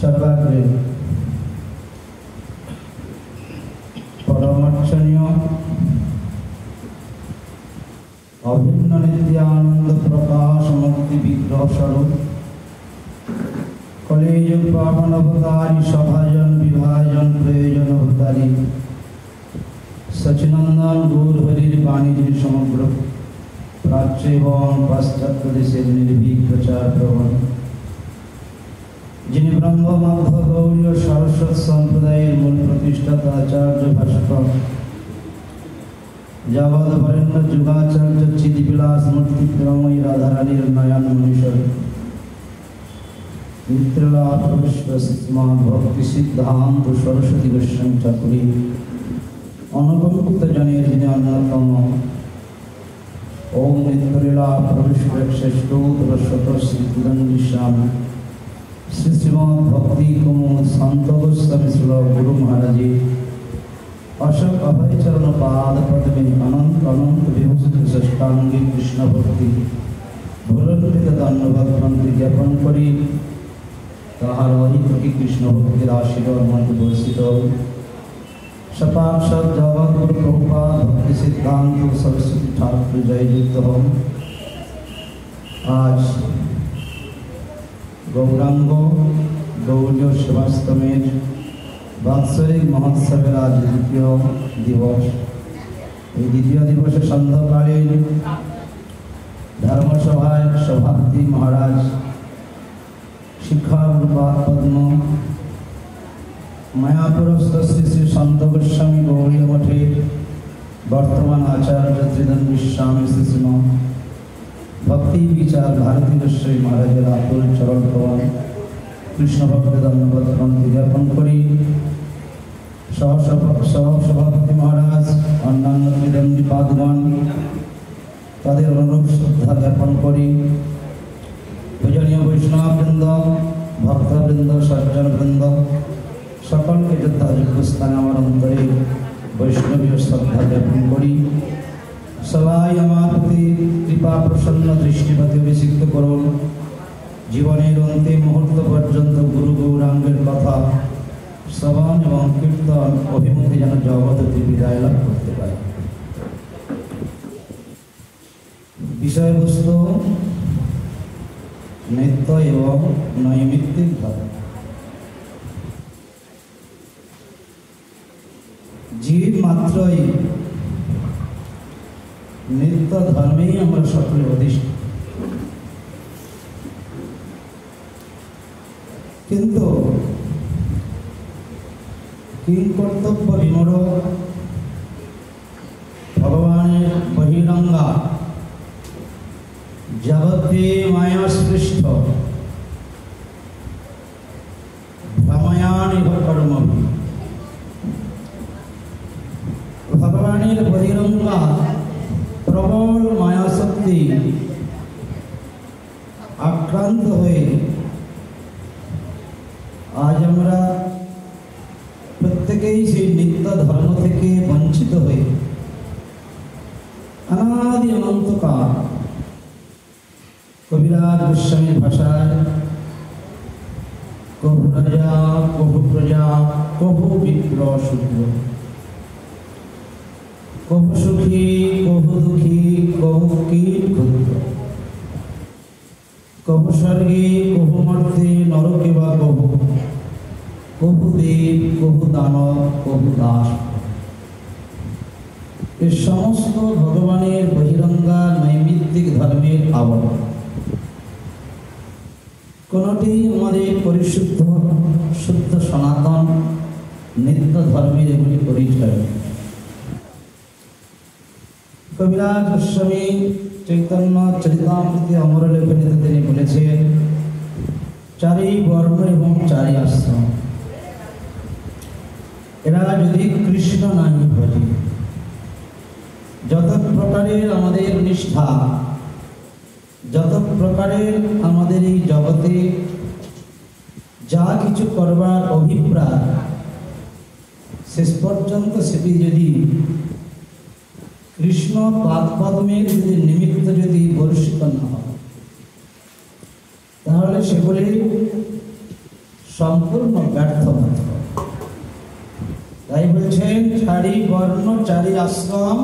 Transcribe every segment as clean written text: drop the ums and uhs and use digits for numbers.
सर्वाग्रे परमर्चनीय अभिन्न नित्यानंद प्रकाश मुक्ति विग्रह स्वरूप कलेयुग पावन अवतारी सभाजन विभाजन प्रयोजन अवतारी सचिनंदन गौर हरिर वाणिज्य समग्र प्राच्य एवं पाश्चात्य देशेर निर्भीक प्रचार प्रबंध जिनि ब्रह्म मध्य गौड़ीय सरस्वत सम्प्रदायेर मूल प्रतिष्ठाता आचार्य भास्कर जावद वरेण्य जुगाचार्य चिदिविलास मूर्ति प्रेमयी राधारानीर नयन मनीषर मित्रलाभ विश्वसिद्धा भक्ति सिद्धांत सरस्वती गोस्वामी ठाकुरी अनुकंपित जनेर जिनि अन्यतम ओम नित्यलीला प्रविष्टोत्तर शतश्रीकृतंगिशामि श्री श्रीमद भक्ति कुमुद संत गोस्वामी श्रील गुरु महाराज अशोक अभय चरण पाद पद्मे अनंत अनंत विभूषित षष्टांगी कृष्ण भक्ति भूलंकित धन्यवाद मंत्री ज्ञापन करी ताहार अहितकी कृष्ण भक्तिर आशीर्वाद मंत्र वर्षित सपार्षद जगत गुरु प्रभुपाद भक्ति सिद्धांत सरस्वती ठाकुर जय युक्त हो। आज गौरांग गौड़ीय सेवाश्रमेर वात्सरिक महोत्सवेर आज द्वितीय दिवस। द्वितीय दिवसे सन्ध्याकालीन धर्मसभाय सभापति महाराज शिक्षा गुरुपाद पद्म मायापुरस्थ श्री श्री संत गोस्वामी गौड़ीय मठे वर्तमान आचार्य त्रिदंड गोस्वामी श्री श्रीमद भक्ति विचार भारती गोस्वामी महाराजेर आकुल चरण पवन कृष्ण भक्त धन्यवाद पंक्ति ज्ञापन करी सभापति महाराज अन्यान्य त्रिदंडी पादगण तादेर अनुरूप श्रद्धा ज्ञापन करी पूजनीय वैष्णववृंद भक्तवृंद सज्जनवृंद सकल के यथायोग्य स्थाने आमार अंतरे वैष्णवीय श्रद्धा ज्ञापन करी सबाई आमार प्रति कृपा प्रसन्न दृष्टिपाते अभिषिक्त करुन जीवनेर अंतिम मुहूर्त पर्यन्त गुरु गौरांगेर कथा श्रवण एवं कीर्तन अभिमुखे जेन जगतती विदाय लाभ करते पारे। विषयबस्तु नित्य एवं नैमित्तिक धर्म। जीव मात्रई नित्य धर्मे आमरा सकले अधिष्ठित, किन्तु किं कर्तव्य विमूढ़ भगवानेर बहिरंगा जगते माया स्पृष्ट भ्रमयानिव कर्म। भगवानेर बहिरंगा प्रबल माया शक्ति आक्रांत हुए आज আমরা प्रत्येকেই সেই নিত্য ধর্ম থেকে বঞ্চিত হয়ে अनादि अनंतकाल कविराज गोस्वामी भाषाয় कभु राजा कभु प्रजा कभु विप्र शूद्र कभु सुखी कभु दुखी कभु कीट क्षुद्र कभु स्वर्गे कभु मर्त्ये नरके वा कभु कभु देव कभु दानव कभु दास। ये समस्त भगवानेर बहिरंगा नैमित्तिक धर्मेर आवरण। कोनोटी आमादेर परिशुद्ध शुद्ध सनातन नित्य धर्मेर एगुली परिचय। कविराज गोस्वामी चैतन्य चरितामृति अमर लेखनीते तिनि बोलेছেন चारि वर्ण एवं चारि आश्रम एरा यदि कृष्ण नामी भजे যত প্রকারের আমাদের নিষ্ঠা যত প্রকারের আমাদের এই জগতে যা কিছু করবার অভিপ্রায় শেষ পর্যন্ত সেটি যদি কৃষ্ণ পাদপদ্মের যদি নিমিত্ত যদি বর্ষিত না হয় তাহলে সেগুলি সম্পূর্ণ ব্যর্থ মাত্র। তাই বলছেন চারি বর্ণ চারি আশ্রম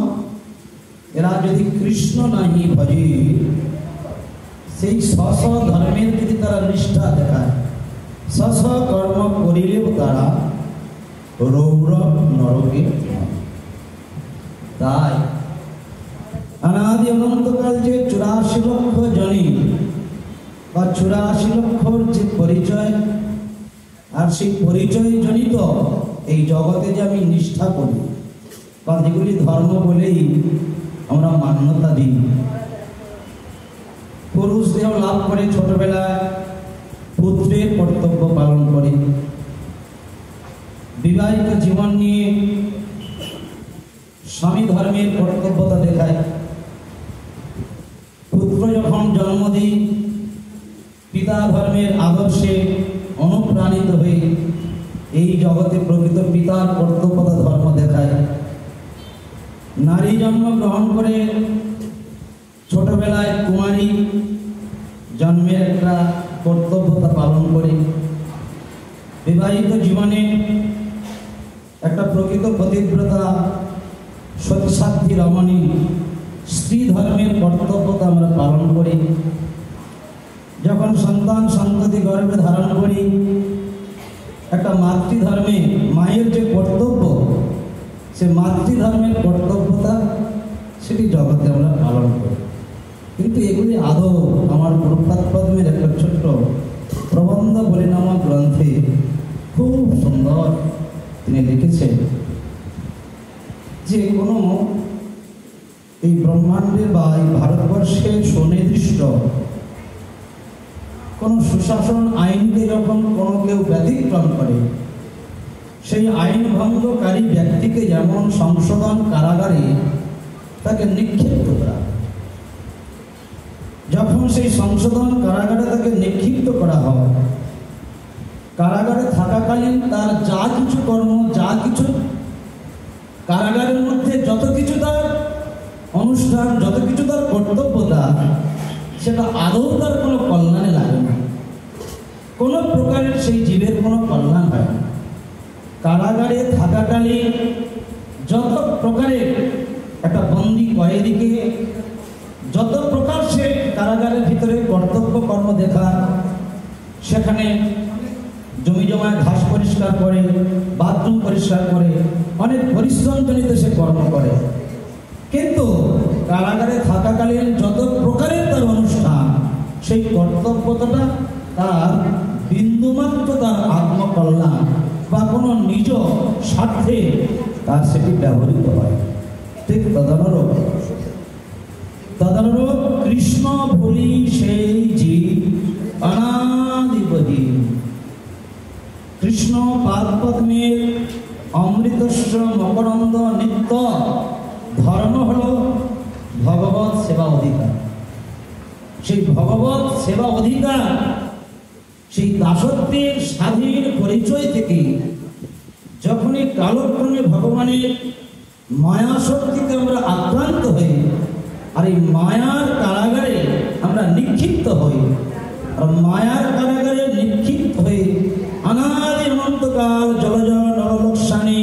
এরা যদি কৃষ্ণ নাহি ভজে, সেই স্ব ধর্মের যদি তারা নিষ্ঠা দেখায়, স্ব কর্ম করিলেও তারা রৌরব নরকে। তাই অনাদি অনন্তকাল যে 84 লক্ষ জনি বা 84 লক্ষর যে পরিচয়, আর সেই পরিচয় জনিত এই জগতে যে আমি নিষ্ঠা করি বা যেগুলি ধর্ম বলেই আমরা মান্যতা দিই। পুরুষ দেহ লাভ করে ছোটবেলায় পুত্রের কর্তব্য পালন করে, বিবাহিত জীবন নিয়ে স্বামী ধর্মের কর্তব্যতা দেখায়। পুত্র যখন জন্ম দেয় পিতা ধর্মের আদর্শে অনুপ্রাণিত হয়ে এই জগতে প্রকৃত পিতার কর্তব্যতা ধর্ম দেখায়। নারী জন্ম গ্রহণ করে ছোটবেলায় কুমারী জন্মের একটা কর্তব্যতা পালন করে, বিবাহিত জীবনে একটা প্রকৃত পতিব্রতা সৎসাধ্যী রমণী স্ত্রী ধর্মের কর্তব্যতা আমরা পালন করি। যখন সন্তান সন্ততি গর্ভে ধারণ করি, একটা মাতৃধর্মে মায়ের যে কর্তব্য, সে মাতৃধর্মের কর্তব্যতা সেটি জগতে আমরা পালন করি। কিন্তু এগুলি আদৌ আমার গুরুপাদ পদ্মের একটা ছোট্ট প্রবন্ধ বলে নামক গ্রন্থে খুব সুন্দর তিনি লিখেছেন যে কোনো এই ব্রহ্মাণ্ডের বা এই ভারতবর্ষের সুনির্দিষ্ট কোন সুশাসন আইনকে যখন কোনো কেউ ব্যতিক্রম করে, সেই আইন ভঙ্গকারী ব্যক্তিকে যেমন সংশোধন কারাগারে তাকে নিক্ষিপ্ত করা, যখন সেই সংশোধন কারাগারে তাকে নিক্ষিপ্ত করা হয়, কারাগারে থাকাকালীন তার যা কিছু কর্ম, যা কিছু কারাগারের মধ্যে যত কিছু তার অনুষ্ঠান, যত কিছু তার কর্তব্যতা, সেটা আদৌ তার কোনো কল্যাণে লাগে না। কোনো প্রকারের সেই জীবের কোনো কল্যাণ হয় না। কারাগারে থাকাকালীন যত প্রকারের একটা বন্দি কয়েদিকে যত প্রকার সে কারাগারের ভিতরে কর্তব্য কর্ম দেখা, সেখানে জমি জমায় ঘাস পরিষ্কার করে, বাথরুম পরিষ্কার করে, অনেক পরিশ্রমজনিত সে কর্ম করে। কিন্তু কারাগারে থাকাকালীন যত প্রকারের তার অনুষ্ঠান, সেই কর্তব্যতা তার বিন্দুমাত্র তার আত্মকল্যাণ বা কোনো নিজ স্বার্থে তার সেটি ব্যবহৃত হয়। ঠিক তদনুরূপ কৃষ্ণ ভুলি সেই জীব অনাদিবধি। কৃষ্ণ পাদ পদ্মের অমৃতস্ব মকরন্দ নিত্য ধর্ম হল ভগবত সেবা অধিকার। সেই ভগবত সেবা অধিকার, সেই দাসত্বের স্বাধীন পরিচয় থেকে যখনই কালক্রমে ভগবানের মায়া শক্তিতে আমরা আক্রান্ত হই, আর এই মায়ার কারাগারে আমরা নিক্ষিপ্ত হই, আর মায়ার কারাগারে নিক্ষিপ্ত হয়ে অনাদি অনন্তকাল জলজ নরলোকসানি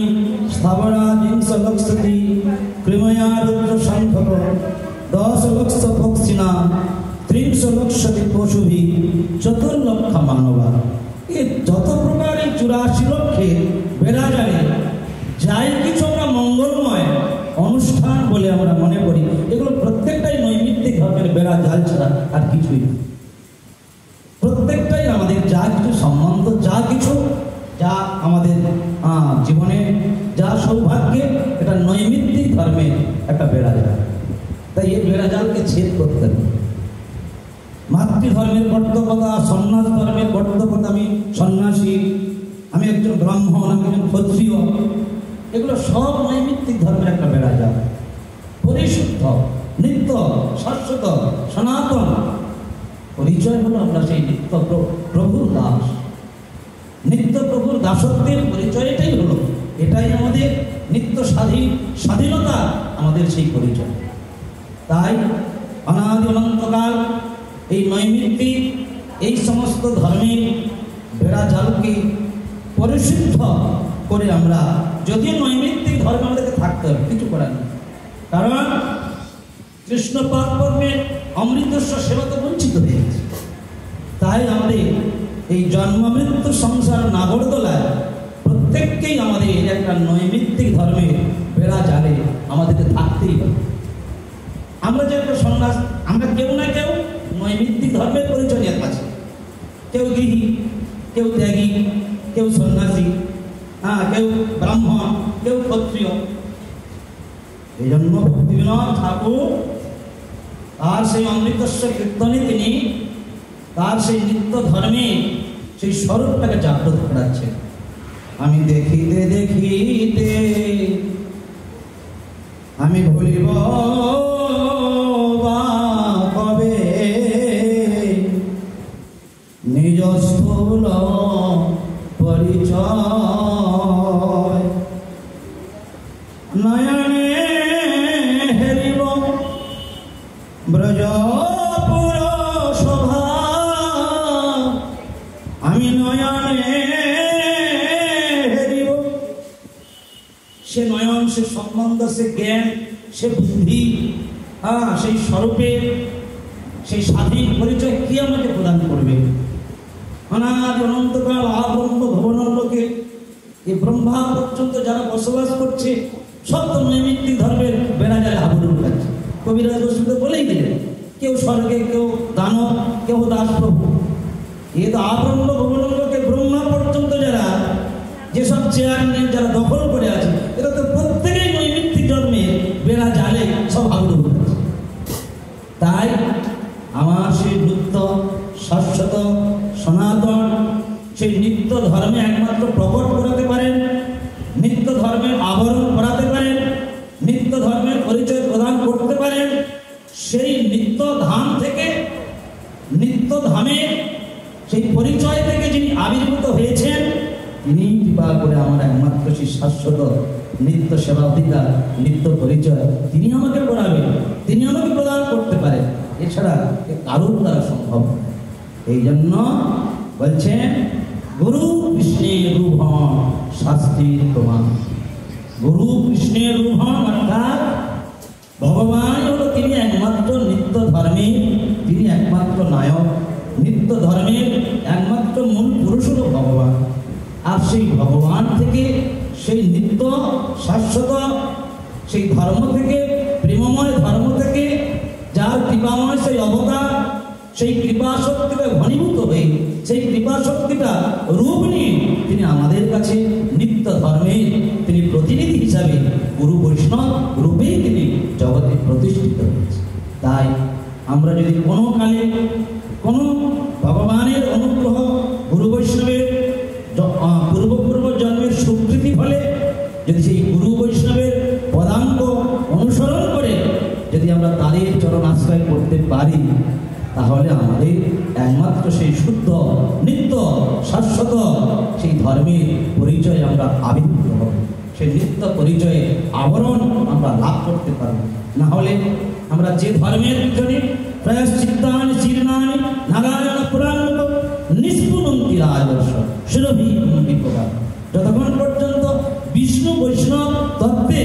স্থাবরা বিংশ লক্ষতি কৃময়া রুদ্র সংখ্যক 10 লক্ষ পক্ষিণা 30 লক্ষতি পশুভি 4 লক্ষ মানবা। এই যত প্রকার এই 84 লক্ষের বেড়া জানে যাই কিছু আমরা মঙ্গলময় অনুষ্ঠান বলে আমরা মনে করি, এগুলো প্রত্যেকটাই নৈমিত্তিক ধর্মের বেড়া জাল ছাড়া আর কিছুই না। প্রত্যেকটাই আমাদের যা কিছু সম্বন্ধ, যা কিছু যা আমাদের জীবনে যা সৌভাগ্যে, এটা নৈমিত্তিক ধর্মের একটা বেড়া জাল। তাই এই বেড়া জালকে ছেদ করতে হবে। মাতৃধর্মের কর্তব্যতা, সন্ন্যাস ধর্মের কর্তব্যতা, আমি সন্ন্যাসী, আমি একজন ব্রাহ্মণ, আমি একজন ক্ষত্রিয়, এগুলো সব নৈমিত্তিক ধর্মের একটা বেড়া জাল। পরিশুদ্ধ, নিত্য, শাশ্বত, সনাতন পরিচয় হলো আমরা সেই নিত্য প্রভুর দাস। নিত্য প্রভুর দাসত্বের পরিচয়টাই হলো, এটাই আমাদের নিত্য স্বাধীনতা, আমাদের সেই পরিচয়। তাই অনাদি অনন্তকাল এই নৈমিত্তিক এই সমস্ত ধর্মের বেড়া জালকে পরিশুদ্ধ করে আমরা, যদিও নৈমিত্তিক ধর্মে আমাদেরকে থাকতে হবে, কিছু করার নেই, কারণ কৃষ্ণ পাদপদ্মের অমৃতস্ব সেবা তো বঞ্চিত হয়ে গেছে। তাই আমাদের এই জন্ম মৃত্যু সংসার নাগরদোলায় প্রত্যেককেই আমাদের একটা নৈমিত্তিক ধর্মের বেড়া জালে আমাদেরকে থাকতেই হবে। আমরা যে একটা সন্ন্যাস, আমরা কেউ না কেউ নৈমিত্তিক ধর্মের পরিচয় নিয়ে থাকি, কেউ গৃহী, কেউ ত্যাগী, কেউ সন্ন্যাসী, কেউ ব্রাহ্মণ, কেউ ক্ষত্রিয়। এই জন্য ভক্তিবিনোদ ঠাকুর তার সেই অমৃতস্ব কীর্তনে তিনি তার সেই নিত্য ধর্মে সেই স্বরূপটাকে জাগ্রত করাচ্ছেন। আমি দেখিতে দেখিতে আমি ভুলিব কবে নিজ স্থূল পরিচয়, নয়নে হেরিব ব্রজপুর শোভা, আমি নয়নে হেরিব। সে নয়ন, সে সম্বন্ধ, সে জ্ঞান, সে বুদ্ধি, সেই স্বরূপের সেই স্বাধীন পরিচয় কি আমাকে প্রদান করবে? অনাদি অনন্তকাল আব্রহ্ম ভবনলোকে এই ব্রহ্মা পর্যন্ত যারা বসবাস করছে সব তো নৈমিত্তিক ধর্মের বেড়া জালে আবরণ করছে। কবিরাজ বসন্ত বলেই দিলেন, কেউ স্বর্গে, কেউ দানব, কেউ দাসপ্রভু। এ তো আব্রহ্ম ভবনলোকে ব্রহ্মা পর্যন্ত যারা যেসব চেয়ার নিয়ে যারা দখল করে আছে, এরা তো প্রত্যেকেই নৈমিত্তিক ধর্মের বেড়া জালে সব আবরণ করছে। তাই আমার সেই নিত্য শাশ্বত সনাতন সেই নিত্য ধর্মে একমাত্র প্রকট করাতে পারেন, নিত্য ধর্মের আবরণ করাতে পারেন, নিত্য ধর্মের পরিচয় প্রদান করতে পারেন, সেই নিত্য ধাম থেকে, নিত্য ধামের সেই পরিচয় থেকে যিনি আবির্ভূত হয়েছেন, তিনি কৃপা করে আমার একমাত্র সেই শাশ্বত নিত্য সেবা অধিকার, নিত্য পরিচয় তিনি আমাকে করাবেন, তিনি আমাকে প্রদান করতে পারেন। এছাড়া কারোর দ্বারা সম্ভব। এই জন্য বলছেন গুরু কৃষ্ণের রূপম শাস্ত্রীর প্রমাণ। গুরু কৃষ্ণের রূপম অর্থাৎ ভগবান হলো তিনি একমাত্র নিত্য ধর্মের, তিনি একমাত্র নায়ক, নিত্য ধর্মের একমাত্র মূল পুরুষ হল ভগবান। আর সেই ভগবান থেকে, সেই নিত্য শাশ্বত সেই ধর্ম থেকে, প্রেমময় ধর্ম থেকে, যার কৃপাময় সেই অবতার, সেই কৃপা শক্তিটা ঘনীভূত হয়ে, সেই কৃপা শক্তিটা রূপ নিয়ে তিনি আমাদের কাছে নিত্য ধর্মের তিনি প্রতিনিধি হিসাবে গুরু বৈষ্ণব রূপেই তিনি জগতে প্রতিষ্ঠিত হয়েছে। তাই আমরা যদি কোনো কালে কোনো ভগবানের অনুগ্রহ, গুরু বৈষ্ণবের পূর্ব জন্মের স্বীকৃতি ফলে যদি সেই গুরু বৈষ্ণবের পদাঙ্ক অনুসরণ করে যদি আমরা তাদের চরণ আশ্রয় করতে পারি, তাহলে আমাদের একমাত্র সেই শুদ্ধ নিত্য শাশ্বত সেই ধর্মের পরিচয় আমরা আবির্ভূত হব, সেই নিত্য পরিচয়ে আবরণ আমরা লাভ করতে পারব। না হলে আমরা যে ধর্মের পিছনে প্রায়শ্চিত্তানি শীর্ণানি নারায়ণ পুরাণ নিষ্পুনন্তি রাজর্ষ সুরভি বিপদা, যতক্ষণ পর্যন্ত বিষ্ণু বৈষ্ণব তত্ত্বে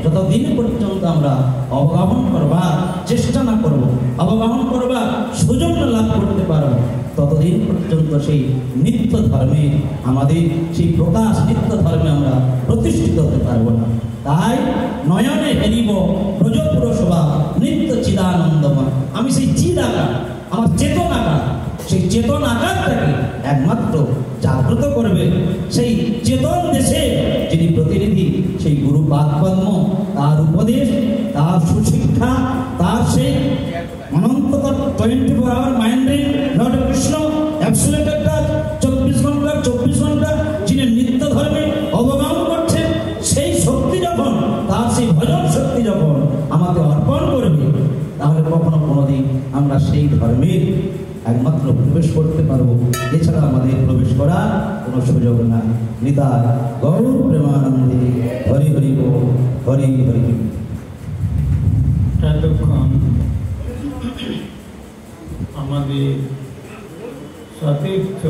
যতদিন পর্যন্ত আমরা অবগাহন করবার চেষ্টা না করব, অবগাহন করবার সুযোগ লাভ করতে পারব, ততদিন পর্যন্ত সেই নিত্য ধর্মে আমাদের সেই প্রকাশ, নিত্য ধর্মে আমরা প্রতিষ্ঠিত হতে পারবো না। তাই নয়নে হেরিব ব্রজপুর শোভা নিত্য চিদানন্দময়। আমি সেই চিদ আকার, আমার চেতন আকার, সেই চেতন আকারটাকে একমাত্র জাগ্রত করবে সেই চেতন দেশে যিনি প্রতিনিধি, সেই গুরু পাদপদ্ম, তার উপদেশ, তার সুশিক্ষা, তার সেই অনন্তকর 24 আওয়ার মাইন্ডে লর্ড কৃষ্ণ অ্যাবসলিউট টাচ 24 ঘন্টা যিনি নিত্য ধর্মে অবগাহন করছেন, সেই শক্তি যখন, তার সেই ভজন শক্তি যখন আমাকে অর্পণ করবে, তাহলে কখনো কোনোদিন আমরা সেই ধর্মের একমাত্র প্রবেশ করতে পারবো। এছাড়া আমাদের প্রবেশ করার কোনো সুযোগ নাই। নিতাই গৌর প্রেমানন্দে হরি হরি বল, হরি হরি। এতক্ষণ আমাদের সতীর্থ